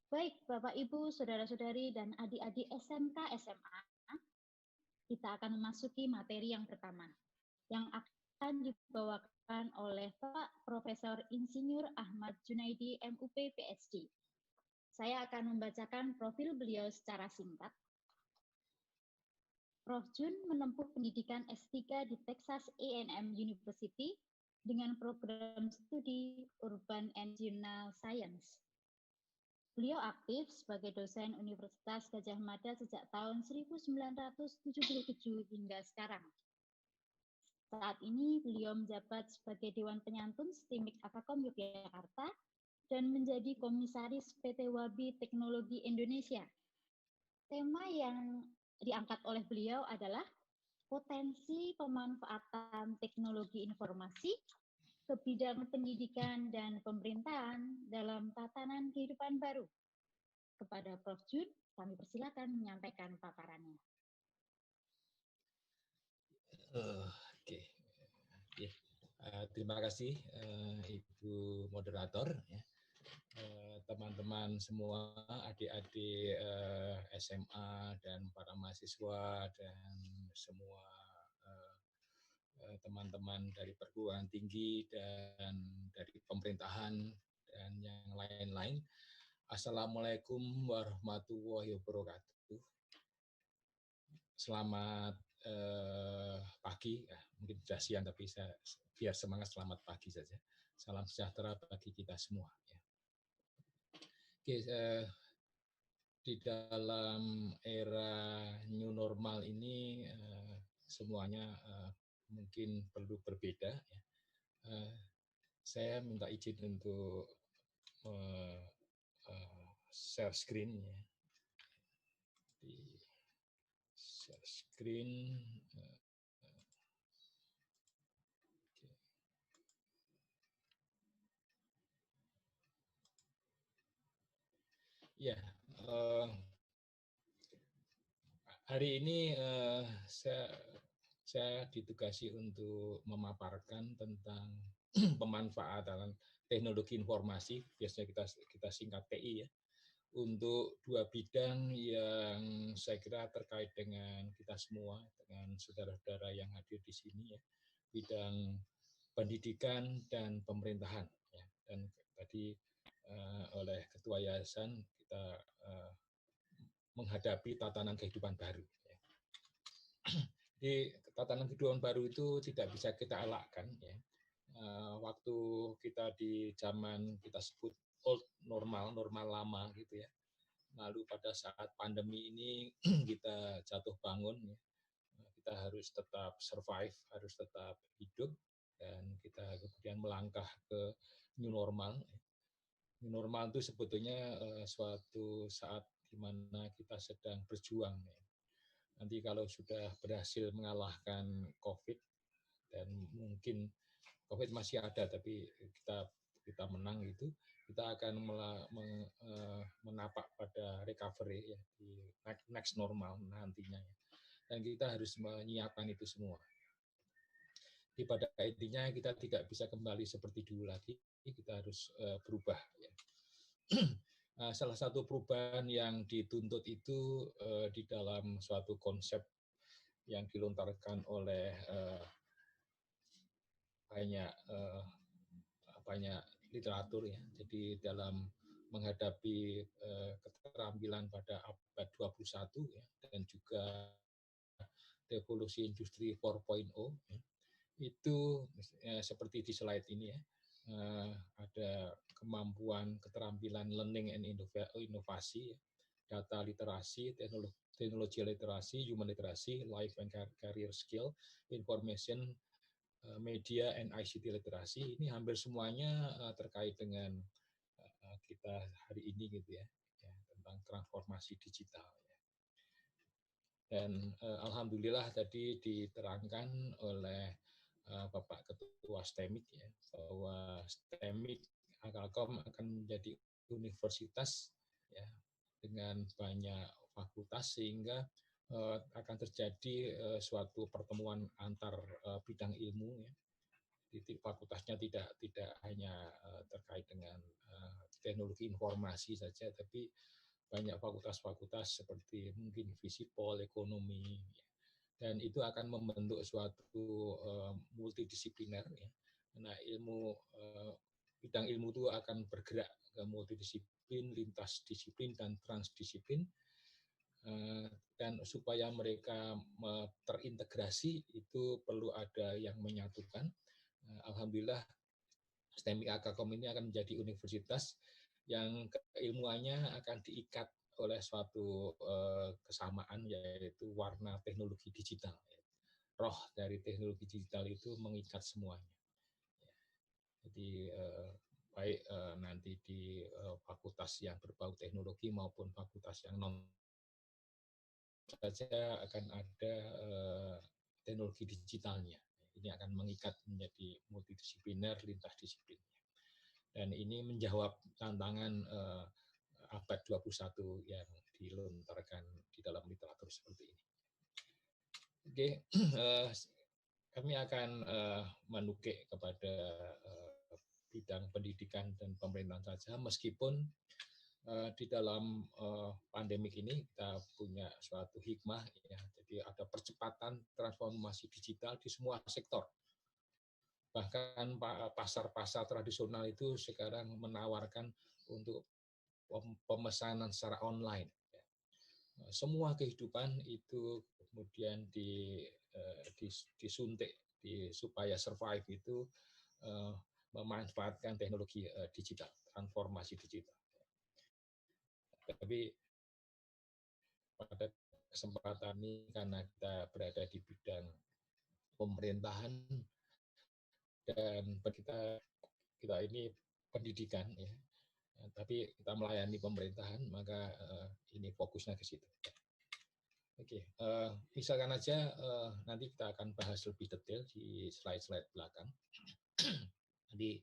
Baik, Bapak, Ibu, Saudara-saudari, dan adik-adik SMK SMA, kita akan memasuki materi yang pertama, yang akan dibawakan oleh Pak Profesor Insinyur Ahmad Junaidi, MUP, PhD. Saya akan membacakan profil beliau secara singkat. Prof. Jun menempuh pendidikan S3 di Texas A&M University dengan program studi Urban and Regional Science. Beliau aktif sebagai dosen Universitas Gadjah Mada sejak tahun 1977 hingga sekarang. Saat ini beliau menjabat sebagai Dewan Penyantun STIMIK Akakom Yogyakarta dan menjadi Komisaris PT Wabi Teknologi Indonesia. Tema yang diangkat oleh beliau adalah potensi pemanfaatan teknologi informasi ke bidang pendidikan dan pemerintahan dalam tatanan kehidupan baru. Kepada Prof. Jun, kami persilakan menyampaikan paparannya. Oke. Terima kasih Ibu Moderator. Teman-teman semua, adik-adik SMA dan para mahasiswa dan semua teman-teman dari perguruan tinggi dan dari pemerintahan dan yang lain-lain. Assalamualaikum warahmatullahi wabarakatuh. Selamat pagi, mungkin sudah siang tapi saya biar semangat selamat pagi saja. Salam sejahtera bagi kita semua. Oke, di dalam era new normal ini semuanya mungkin perlu berbeda. Saya minta izin untuk share screen ya. Di share screen. Ya, hari ini saya ditugasi untuk memaparkan tentang pemanfaatan teknologi informasi, biasanya kita singkat TI ya, untuk dua bidang yang saya kira terkait dengan kita semua, dengan saudara-saudara yang hadir di sini ya, bidang pendidikan dan pemerintahan ya. Dan tadi oleh Ketua Yayasan kita menghadapi tatanan kehidupan baru. Ya. Di tatanan kehidupan baru itu tidak bisa kita elakkan ya. Waktu kita di zaman kita sebut old normal, normal lama gitu ya. Lalu pada saat pandemi ini kita jatuh bangun ya. Kita harus tetap survive, harus tetap hidup dan kita kemudian melangkah ke new normal. New normal itu sebetulnya suatu saat di mana kita sedang berjuang ya. Nanti kalau sudah berhasil mengalahkan COVID dan mungkin COVID masih ada tapi kita menang gitu, kita akan menapak pada recovery ya di next normal nantinya ya. Dan kita harus menyiapkan itu semua. Di pada intinya kita tidak bisa kembali seperti dulu lagi, kita harus berubah ya. Salah satu perubahan yang dituntut itu di dalam suatu konsep yang dilontarkan oleh banyak literatur ya. Jadi dalam menghadapi keterampilan pada abad 21 ya, dan juga revolusi industri 4.0 ya, itu seperti di slide ini ya. Ada kemampuan keterampilan learning and inovasi, data literasi, teknologi literasi, human literasi, life and career skill, information, media and ICT literasi. Ini hampir semuanya terkait dengan kita hari ini gitu ya, tentang transformasi digital. Ya. Dan alhamdulillah tadi diterangkan oleh Bapak Ketua STEMIK ya, bahwa STEMIK Akalkom akan menjadi universitas ya dengan banyak fakultas sehingga akan terjadi suatu pertemuan antar bidang ilmu ya. Fakultasnya tidak hanya terkait dengan teknologi informasi saja, tapi banyak fakultas-fakultas seperti mungkin Visipol, ekonomi, dan itu akan membentuk suatu multidisipliner. Ya. Nah, bidang ilmu itu akan bergerak ke multidisiplin, lintas disiplin, dan transdisiplin. Dan supaya mereka terintegrasi itu perlu ada yang menyatukan. Alhamdulillah STEMIK Akakom ini akan menjadi universitas yang keilmuannya akan diikat oleh suatu kesamaan, yaitu warna teknologi digital. Roh dari teknologi digital itu mengikat semuanya. Jadi baik nanti di fakultas yang berbau teknologi maupun fakultas yang non saja akan ada teknologi digitalnya. Ini akan mengikat menjadi multidisipliner, lintas disiplin. Dan ini menjawab tantangan abad 21 yang dilontarkan di dalam literatur seperti ini. Oke, kami akan menukik kepada bidang pendidikan dan pemerintahan saja, meskipun di dalam pandemik ini kita punya suatu hikmah, ya. Jadi ada percepatan transformasi digital di semua sektor. Bahkan pasar-pasar tradisional itu sekarang menawarkan untuk pemesanan secara online. Semua kehidupan itu kemudian disuntik supaya survive itu memanfaatkan teknologi digital, transformasi digital. Tapi pada kesempatan ini karena kita berada di bidang pemerintahan dan kita ini pendidikan, ya, tapi kita melayani pemerintahan, maka ini fokusnya ke situ. Oke, misalkan aja nanti kita akan bahas lebih detail di slide-slide belakang. Jadi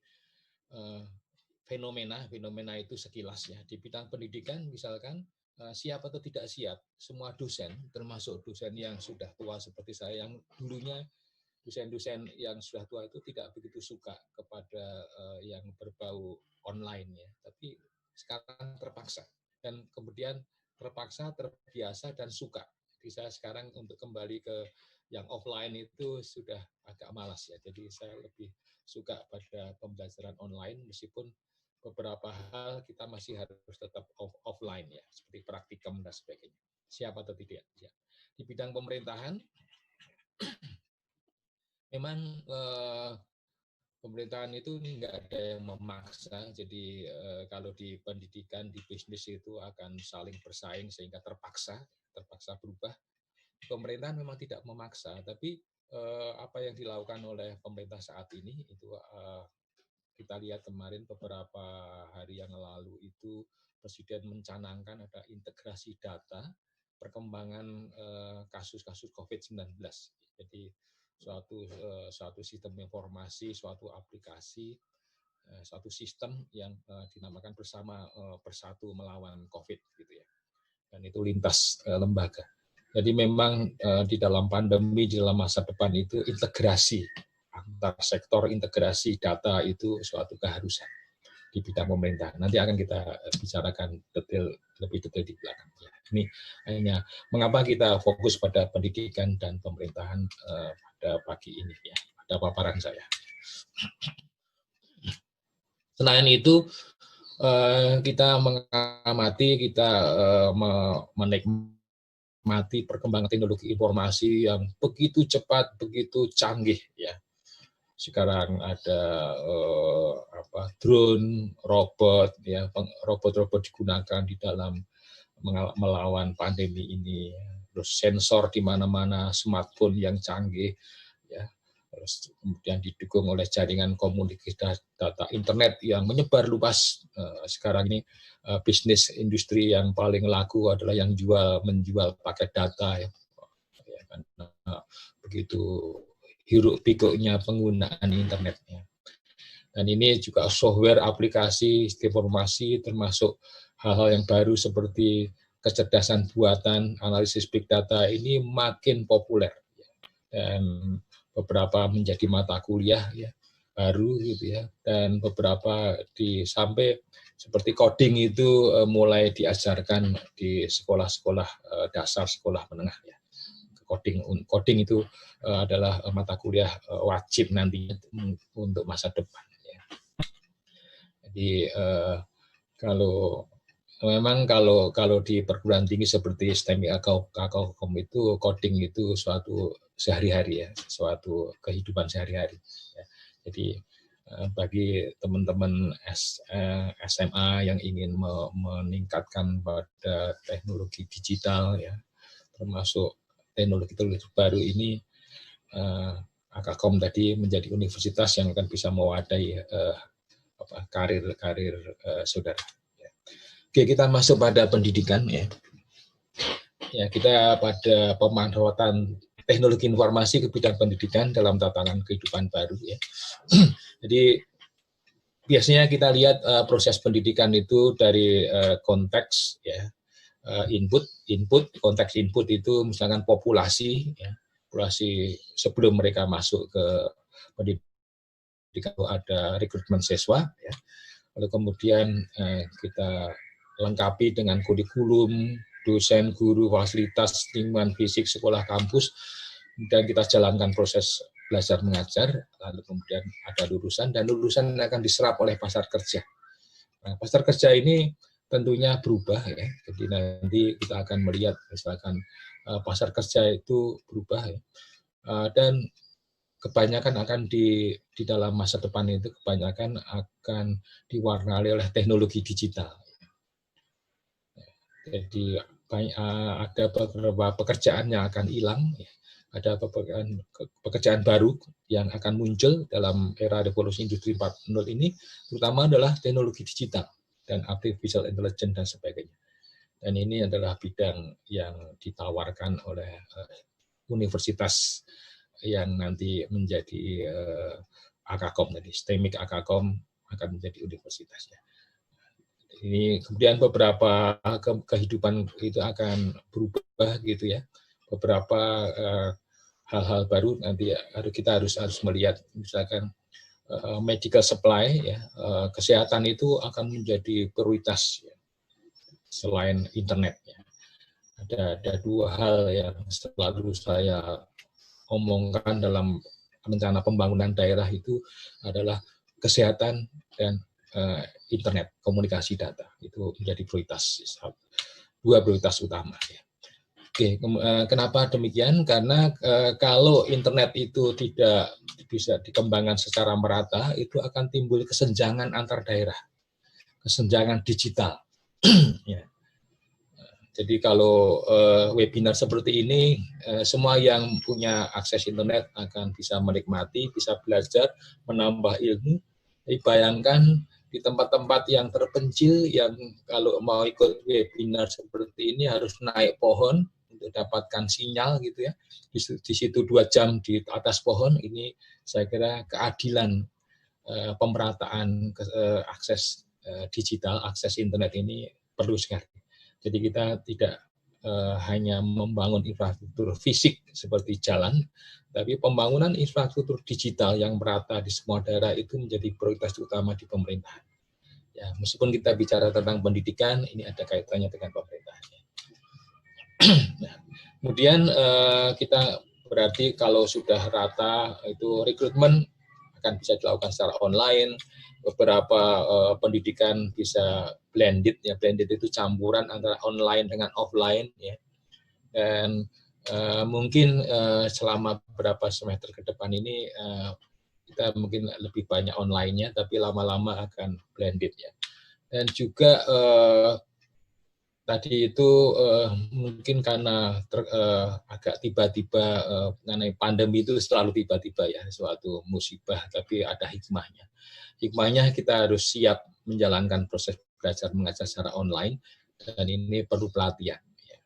fenomena itu sekilas, ya, di bidang pendidikan misalkan siap atau tidak siap, semua dosen, termasuk dosen yang sudah tua seperti saya, yang dulunya dosen-dosen yang sudah tua itu tidak begitu suka kepada yang berbau online, ya, tapi sekarang terpaksa, dan kemudian terpaksa, terbiasa, dan suka. Jadi saya sekarang untuk kembali ke yang offline itu sudah agak malas, ya, jadi saya lebih suka pada pembelajaran online, meskipun beberapa hal kita masih harus tetap offline, ya, seperti praktikum dan sebagainya. Siap atau tidak? Ya. Di bidang pemerintahan, memang pemerintahan itu nggak ada yang memaksa. Jadi kalau di pendidikan, di bisnis itu akan saling bersaing sehingga terpaksa berubah. Pemerintahan memang tidak memaksa, tapi apa yang dilakukan oleh pemerintah saat ini itu kita lihat kemarin beberapa hari yang lalu itu Presiden mencanangkan ada integrasi data perkembangan kasus-kasus COVID-19. Jadi suatu sistem informasi, suatu aplikasi, suatu sistem yang dinamakan bersatu melawan COVID, gitu ya. Dan itu lintas lembaga. Jadi memang di dalam pandemi, di dalam masa depan itu integrasi antar sektor, integrasi data itu suatu keharusan di bidang pemerintahan. Nanti akan kita bicarakan lebih detail di belakang. Ini hanya mengapa kita fokus pada pendidikan dan pemerintahan pada pagi ini, ya, pada paparan saya. Selain itu, kita mengamati, kita menikmati perkembangan teknologi informasi yang begitu cepat, begitu canggih, ya. Sekarang ada drone, robot, ya, robot-robot digunakan di dalam melawan pandemi ini. Terus sensor di mana-mana, smartphone yang canggih, ya. Terus kemudian didukung oleh jaringan komunikasi data internet yang menyebar luas. Sekarang ini bisnis industri yang paling laku adalah yang menjual paket data, ya. Karena begitu hiruk pikuknya penggunaan internetnya. Dan ini juga software, aplikasi, informasi, termasuk hal-hal yang baru seperti kecerdasan buatan, analisis big data ini makin populer. Dan beberapa menjadi mata kuliah, ya, baru, gitu ya. Dan beberapa sampai Seperti coding itu mulai diajarkan di sekolah-sekolah dasar, sekolah menengah ya. Coding itu adalah mata kuliah wajib nantinya untuk masa depan. Ya. Jadi kalau di perguruan tinggi seperti STEMI atau Kakaukom itu coding itu suatu sehari-hari ya, suatu kehidupan sehari-hari. Ya. Jadi bagi teman-teman SMA yang ingin meningkatkan pada teknologi digital ya, termasuk teknologi baru ini, Akakom tadi menjadi universitas yang akan bisa mewadai karir-karir saudara. Ya. Oke, kita masuk pada pendidikan ya. Ya, kita pada pemanfaatan teknologi informasi ke bidang pendidikan dalam tatanan kehidupan baru ya. Jadi biasanya kita lihat proses pendidikan itu dari konteks ya. Konteks input itu misalkan populasi, ya, populasi sebelum mereka masuk ke pendidikan ada rekrutmen siswa, ya. Lalu kemudian kita lengkapi dengan kurikulum, dosen, guru, fasilitas, lingkungan fisik, sekolah, kampus, dan kita jalankan proses belajar mengajar, lalu kemudian ada lulusan, dan lulusan akan diserap oleh pasar kerja. Nah, pasar kerja ini tentunya berubah ya. Jadi nanti kita akan melihat misalkan pasar kerja itu berubah ya. Dan kebanyakan akan di dalam masa depan itu kebanyakan akan diwarnai oleh teknologi digital. Jadi ada beberapa pekerjaan yang akan hilang, ya. Ada pekerjaan baru yang akan muncul dalam era revolusi industri 4.0 ini, terutama adalah teknologi digital dan artificial intelligence dan sebagainya. Dan ini adalah bidang yang ditawarkan oleh universitas yang nanti menjadi Akakom tadi, STEMIK Akakom akan menjadi universitasnya. Ini kemudian beberapa kehidupan itu akan berubah gitu ya. Beberapa hal-hal baru nanti kita harus melihat misalkan medical supply ya, kesehatan itu akan menjadi prioritas ya, selain internet ya. Ada dua hal yang selalu saya omongkan dalam rencana pembangunan daerah itu adalah kesehatan dan internet, komunikasi data itu menjadi prioritas, dua prioritas utama ya. Oke, kenapa demikian? Karena kalau internet itu tidak bisa dikembangkan secara merata, itu akan timbul kesenjangan antar daerah, kesenjangan digital. Ya. Jadi kalau webinar seperti ini, semua yang punya akses internet akan bisa menikmati, bisa belajar, menambah ilmu. Jadi bayangkan di tempat-tempat yang terpencil, yang kalau mau ikut webinar seperti ini harus naik pohon, untuk dapatkan sinyal gitu ya, di situ 2 jam di atas pohon. Ini saya kira keadilan pemerataan akses digital, akses internet ini perlu sekali. Jadi kita tidak hanya membangun infrastruktur fisik seperti jalan, tapi pembangunan infrastruktur digital yang merata di semua daerah itu menjadi prioritas utama di pemerintahan. Ya, meskipun kita bicara tentang pendidikan, ini ada kaitannya dengan pemerintahan. Nah, kemudian kita berarti kalau sudah rata itu rekrutmen akan bisa dilakukan secara online. Beberapa pendidikan bisa blended ya, blended itu campuran antara online dengan offline ya. Dan mungkin selama beberapa semester ke depan ini kita mungkin lebih banyak online-nya, tapi lama-lama akan blended ya. Dan juga tadi itu mungkin karena agak tiba-tiba mengenai pandemi itu selalu tiba-tiba ya, suatu musibah, tapi ada hikmahnya. Hikmahnya kita harus siap menjalankan proses belajar mengajar secara online, dan ini perlu pelatihan. Ya.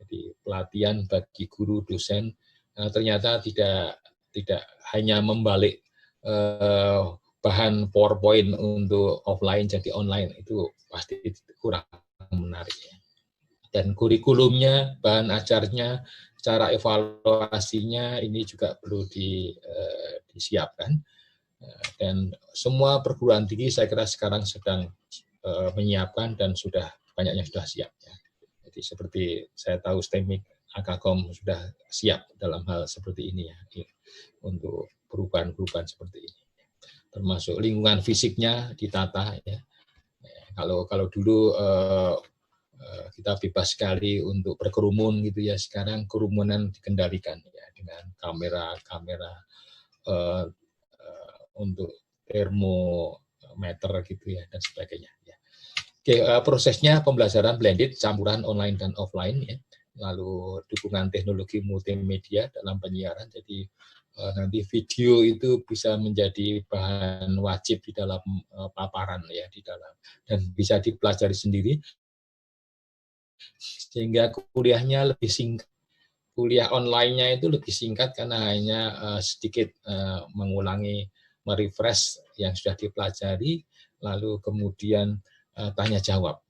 Jadi pelatihan bagi guru, dosen, ternyata tidak hanya membalik bahan PowerPoint untuk offline jadi online, itu pasti kurang menarik ya. Dan kurikulumnya, bahan ajarnya, cara evaluasinya ini juga perlu disiapkan. Dan semua perguruan tinggi saya kira sekarang sedang menyiapkan dan sudah banyaknya sudah siap. Ya. Jadi seperti saya tahu STEMIC, Akakom sudah siap dalam hal seperti ini ya, untuk perubahan-perubahan seperti ini. Termasuk lingkungan fisiknya ditata ya. Kalau dulu kita bebas sekali untuk berkerumun gitu ya, sekarang kerumunan dikendalikan ya dengan kamera untuk termometer gitu ya dan sebagainya ya. Oke, prosesnya pembelajaran blended campuran online dan offline ya. Lalu dukungan teknologi multimedia dalam penyiaran, jadi nanti video itu bisa menjadi bahan wajib di dalam paparan ya, di dalam, dan bisa dipelajari sendiri sehingga kuliahnya lebih singkat. Kuliah online-nya itu lebih singkat karena hanya sedikit mengulangi, merefresh yang sudah dipelajari, lalu kemudian tanya jawab.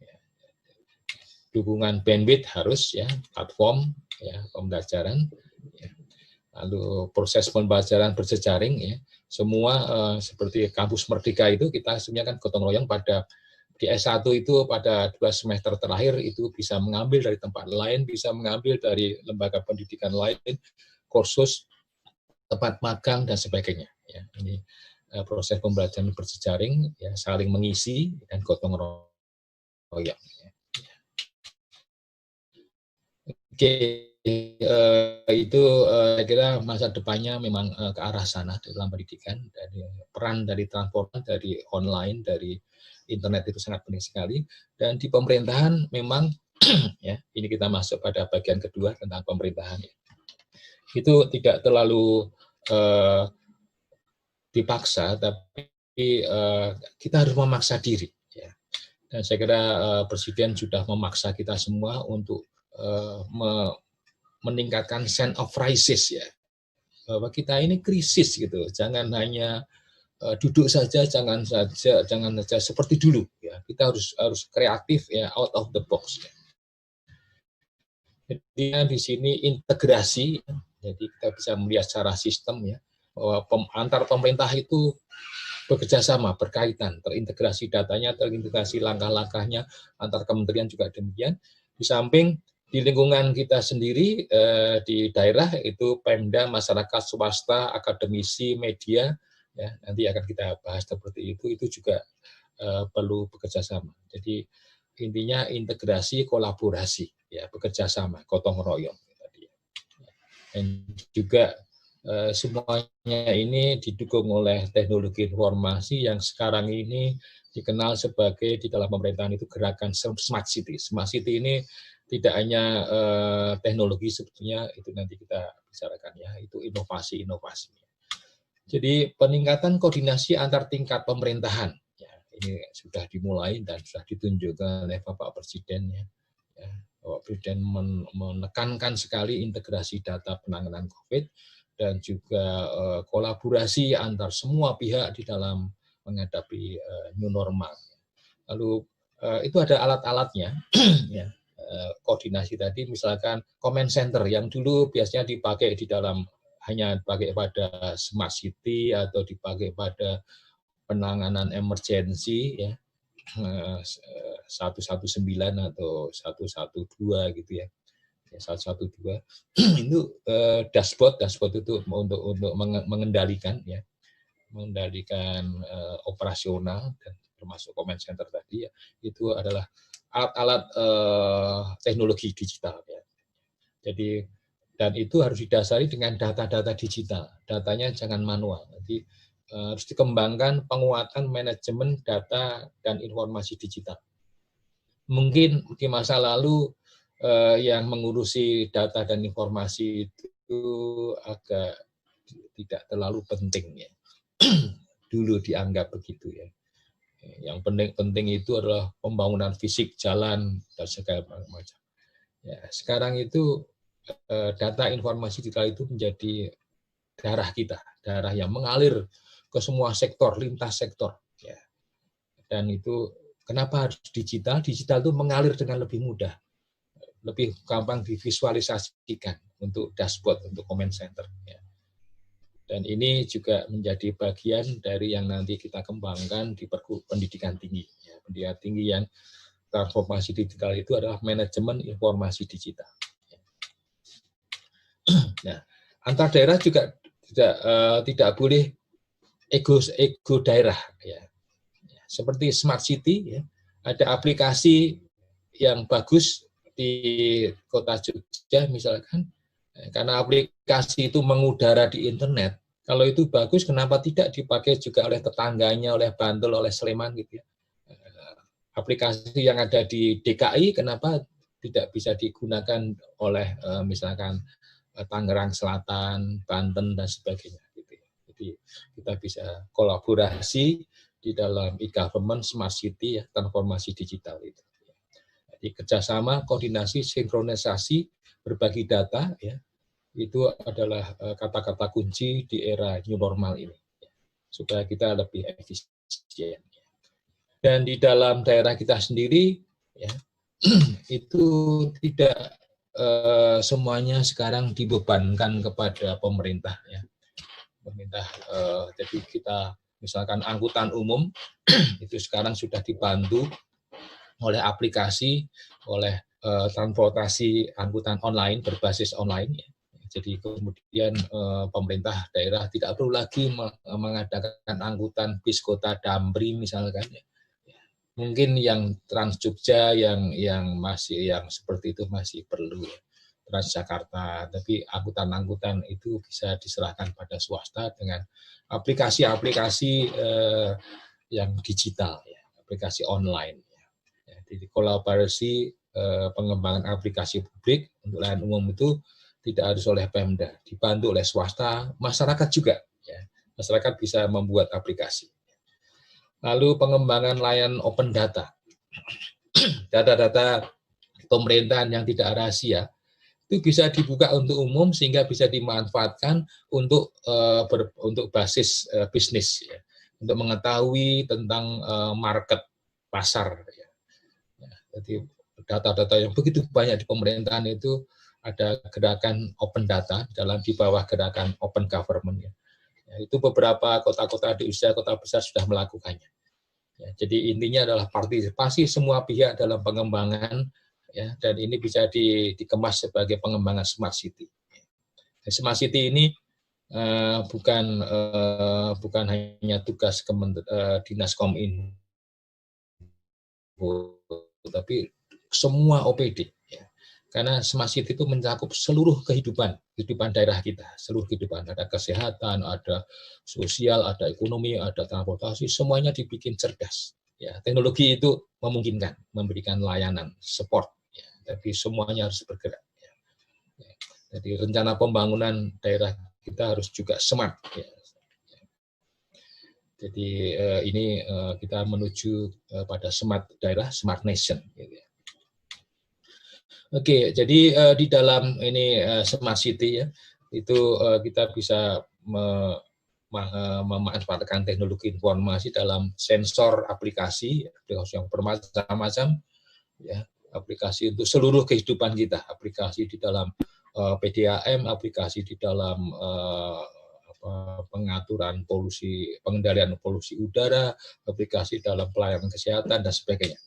Dukungan bandwidth harus ya, platform ya pembelajaran. Ya. Lalu proses pembelajaran berjejaring ya, semua seperti kampus Merdeka itu kita sebenarnya kan gotong royong pada di S1 itu pada 2 semester terakhir itu bisa mengambil dari tempat lain, bisa mengambil dari lembaga pendidikan lain, kursus, tempat magang dan sebagainya. Ya, ini proses pembelajaran berjejaring, ya, saling mengisi dan gotong royong. Ya. Oke, itu saya kira masa depannya memang ke arah sana dalam pendidikan. Dari peran dari transportasi, dari online, dari internet itu sangat penting sekali. Dan di pemerintahan memang ya, ini kita masuk pada bagian kedua tentang pemerintahan. Itu tidak terlalu dipaksa, tapi kita harus memaksa diri. Ya. Dan saya kira Presiden sudah memaksa kita semua untuk meningkatkan sense of crisis ya, bahwa kita ini krisis gitu, jangan hanya duduk saja, jangan saja seperti dulu ya, kita harus kreatif ya, out of the box ya. Jadi di sini integrasi, jadi kita bisa melihat secara sistem ya, bahwa antar pemerintah itu bekerja sama, berkaitan, terintegrasi datanya, terintegrasi langkah-langkahnya, antar kementerian juga demikian. Di samping di lingkungan kita sendiri, di daerah itu Pemda, masyarakat, swasta, akademisi, media, ya, nanti akan kita bahas seperti itu juga perlu bekerja sama. Jadi intinya integrasi, kolaborasi, ya, bekerja sama, gotong royong. Dan juga semuanya ini didukung oleh teknologi informasi yang sekarang ini dikenal sebagai di dalam pemerintahan itu gerakan Smart City. Smart City ini tidak hanya teknologi sebetulnya, itu nanti kita bicarakan ya, itu inovasi-inovasi. Jadi peningkatan koordinasi antar tingkat pemerintahan, ya, ini sudah dimulai dan sudah ditunjukkan oleh Bapak Presiden ya. Bapak Presiden menekankan sekali integrasi data penanganan COVID dan juga kolaborasi antar semua pihak di dalam menghadapi new normal. Lalu itu ada alat-alatnya, ya, koordinasi tadi, misalkan comment center yang dulu biasanya dipakai di dalam hanya dipakai pada Smart City atau dipakai pada penanganan emergensi ya, 119 atau 112 gitu ya. 112 itu dashboard itu untuk mengendalikan ya, mengendalikan operasional dan termasuk comment center tadi ya, itu adalah alat-alat teknologi digital ya. Jadi dan itu harus didasari dengan data-data digital, datanya jangan manual. Jadi harus dikembangkan penguatan manajemen data dan informasi digital. Mungkin di masa lalu yang mengurusi data dan informasi itu agak tidak terlalu penting ya. Dulu dianggap begitu ya. Yang penting itu adalah pembangunan fisik, jalan dan segala macam. Ya, sekarang itu data informasi digital itu menjadi darah kita, darah yang mengalir ke semua sektor, lintas sektor. Ya. Dan itu kenapa harus digital? Digital itu mengalir dengan lebih mudah, lebih gampang divisualisasikan untuk dashboard, untuk comment center. Ya. Dan ini juga menjadi bagian dari yang nanti kita kembangkan di pendidikan tinggi. Ya. pendidikan tinggi yang transformasi digital itu adalah manajemen informasi digital. Nah, antar daerah juga tidak boleh ego daerah, ya. Seperti Smart City, ya, ada aplikasi yang bagus di Kota Jogja misalkan, karena aplikasi itu mengudara di internet. Kalau itu bagus, kenapa tidak dipakai juga oleh tetangganya, oleh Bantul, oleh Sleman gitu ya. Aplikasi yang ada di DKI, kenapa tidak bisa digunakan oleh misalkan Tangerang Selatan, Banten, dan sebagainya. Jadi kita bisa kolaborasi di dalam e-government, smart city, ya, transformasi digital itu. Jadi kerjasama, koordinasi, sinkronisasi, berbagi data, ya, itu adalah kata-kata kunci di era new normal ini, ya, supaya kita lebih efisien. Dan di dalam daerah kita sendiri, ya, itu tidak semuanya sekarang dibebankan kepada pemerintah, ya. Pemerintah, jadi kita misalkan angkutan umum itu sekarang sudah dibantu oleh aplikasi, oleh transportasi angkutan online berbasis online, ya. Jadi kemudian pemerintah daerah tidak perlu lagi mengadakan angkutan bis kota Damri misalkan, ya. Mungkin yang Trans Jogja yang seperti itu masih perlu, ya. Transjakarta, tapi angkutan-angkutan itu bisa diserahkan pada swasta dengan aplikasi-aplikasi yang digital, ya, aplikasi online. Ya. Jadi kolaborasi pengembangan aplikasi publik untuk layanan umum itu tidak harus oleh Pemda, dibantu oleh swasta, masyarakat juga, ya. Masyarakat bisa membuat aplikasi. Lalu pengembangan layanan open data. Data-data pemerintahan yang tidak rahasia itu bisa dibuka untuk umum sehingga bisa dimanfaatkan untuk basis bisnis, ya. Untuk mengetahui tentang market pasar, ya. Jadi data-data yang begitu banyak di pemerintahan itu ada gerakan open data di bawah gerakan open government, ya. Ya, itu beberapa kota-kota di usia kota besar sudah melakukannya. Ya, jadi intinya adalah partisipasi semua pihak dalam pengembangan, ya, dan ini bisa dikemas sebagai pengembangan smart city. Smart city ini bukan hanya tugas Dinas Kominfo, tapi semua OPD. Ya. Karena smart city itu mencakup seluruh kehidupan daerah kita, seluruh kehidupan. Ada kesehatan, ada sosial, ada ekonomi, ada transportasi, semuanya dibikin cerdas. Ya, teknologi itu memungkinkan memberikan layanan, support, ya, tapi semuanya harus bergerak. Ya. Ya. Jadi rencana pembangunan daerah kita harus juga smart. Ya. Jadi ini kita menuju pada smart daerah, smart nation. Gitu. Oke, jadi di dalam ini smart city, ya, itu kita bisa memanfaatkan teknologi informasi dalam sensor aplikasi yang bermacam-macam, ya, aplikasi untuk seluruh kehidupan kita, aplikasi di dalam PDAM, aplikasi di dalam pengaturan polusi, pengendalian polusi udara, aplikasi dalam pelayanan kesehatan dan sebagainya.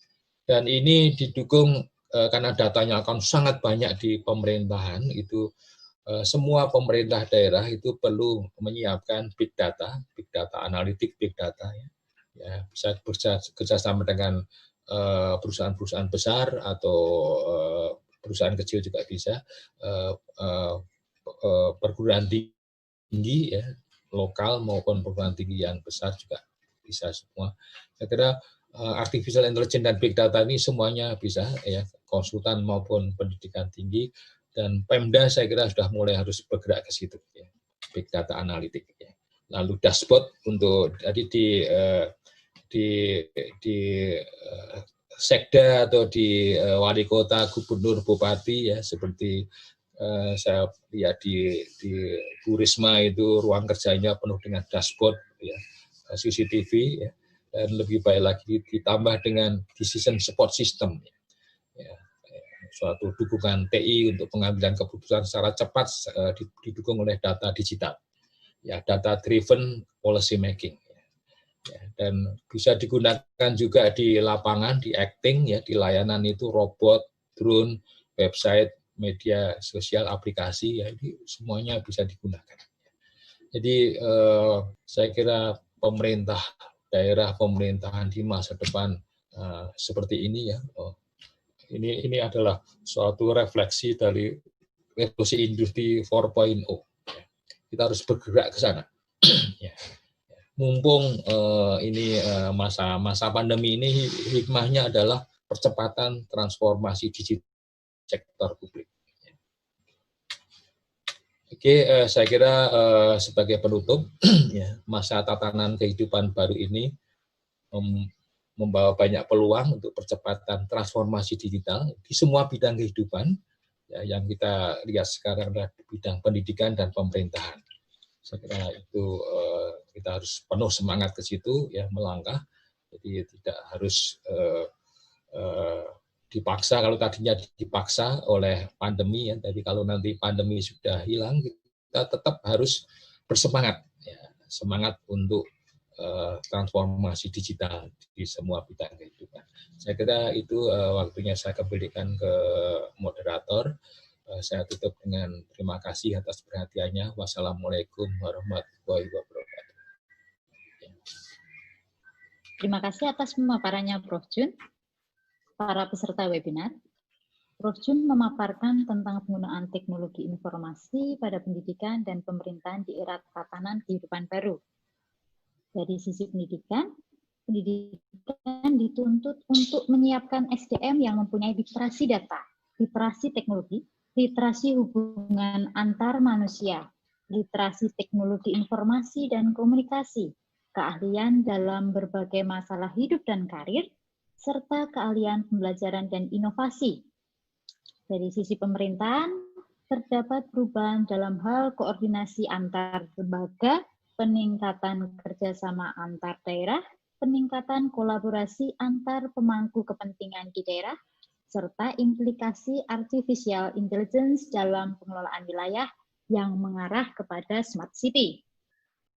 Dan ini didukung karena datanya akan sangat banyak di pemerintahan, itu semua pemerintah daerah itu perlu menyiapkan big data analitik, big data, ya. Ya, bisa bekerjasama dengan perusahaan-perusahaan besar atau perusahaan kecil juga bisa, perguruan tinggi, ya, lokal maupun perguruan tinggi yang besar juga bisa semua. Saya kira artificial intelligence dan big data ini semuanya bisa, ya, konsultan maupun pendidikan tinggi, dan Pemda saya kira sudah mulai harus bergerak ke situ, ya, big data analitik, ya. Lalu dashboard untuk jadi di sekda atau di wali kota, gubernur, bupati, ya, seperti saya lihat di Bu Risma itu ruang kerjanya penuh dengan dashboard, ya, CCTV, ya. Dan lebih baik lagi ditambah dengan decision support system, ya, suatu dukungan TI untuk pengambilan keputusan secara cepat didukung oleh data digital, ya, data driven policy making. Ya, dan bisa digunakan juga di lapangan, di acting, ya, di layanan itu robot, drone, website, media sosial, aplikasi, ya, ini semuanya bisa digunakan. Jadi saya kira pemerintah daerah, pemerintahan di masa depan seperti ini, ya, ini adalah suatu refleksi dari revolusi industri 4.0. Kita harus bergerak ke sana. Ya. Mumpung ini masa pandemi ini, hikmahnya adalah percepatan transformasi digital sektor publik. Oke, saya kira sebagai penutup, ya, masa tatanan kehidupan baru ini membawa banyak peluang untuk percepatan transformasi digital di semua bidang kehidupan, ya, yang kita lihat sekarang adalah bidang pendidikan dan pemerintahan. Saya kira itu kita harus penuh semangat ke situ, ya, melangkah. Jadi tidak harus dipaksa. Kalau tadinya dipaksa oleh pandemi, ya, tapi kalau nanti pandemi sudah hilang, kita tetap harus bersemangat, ya, semangat untuk transformasi digital di semua bidang kehidupan. Saya kira itu waktunya saya kembalikan ke moderator. Saya tutup dengan terima kasih atas perhatiannya. Wassalamualaikum warahmatullahi wabarakatuh. Terima kasih atas pemaparannya Prof. Jun. Para peserta webinar, Prof. Jun memaparkan tentang penggunaan teknologi informasi pada pendidikan dan pemerintahan di era tatanan kehidupan baru. Dari sisi pendidikan dituntut untuk menyiapkan SDM yang mempunyai literasi data, literasi teknologi, literasi hubungan antar manusia, literasi teknologi informasi dan komunikasi, keahlian dalam berbagai masalah hidup dan karir, serta keahlian pembelajaran dan inovasi. Dari sisi pemerintahan, terdapat perubahan dalam hal koordinasi antar lembaga, peningkatan kerjasama antar daerah, peningkatan kolaborasi antar pemangku kepentingan di daerah, serta implikasi artificial intelligence dalam pengelolaan wilayah yang mengarah kepada smart city.